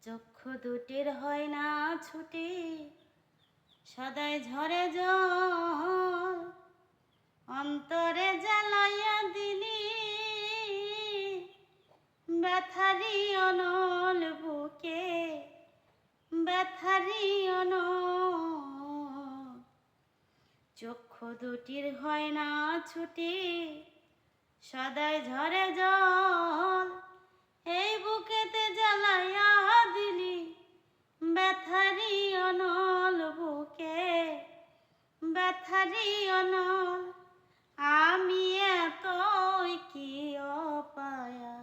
চক্ষু দুটির হয় না ছুটি, সদাই ঝরে জল, অন্তরে জ্বালাইয়া দিলি ব্যথারি অনল বুকে, ব্যথারি অনল। চক্ষু দুটির হয় না ছুটি, সদাই ঝরে জল, এই বুকেতে জ্বালাইয়া দিলি ব্যথারি অনল বুকে, ব্যথারি অনল। আমি এতই কি অপায়া,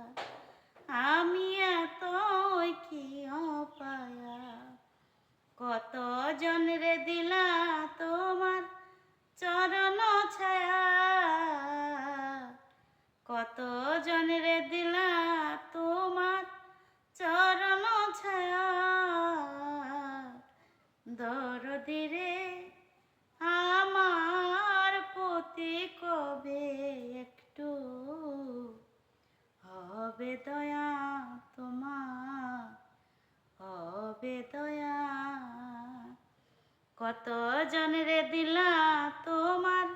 আমি এতই কি অপায়া, কত জনরে দিলা তোমার চরণ ছায়া, কত জনরে দিলা তোমার চরণ ছায়া। দরদি রে আমার প্রতি কবে একটু হবে দয়া তোমার, হবে দয়া। কত জনরে দিলা তোমার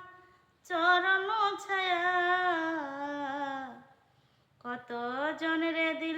চরণ ছায়া, কত জনরে দিলা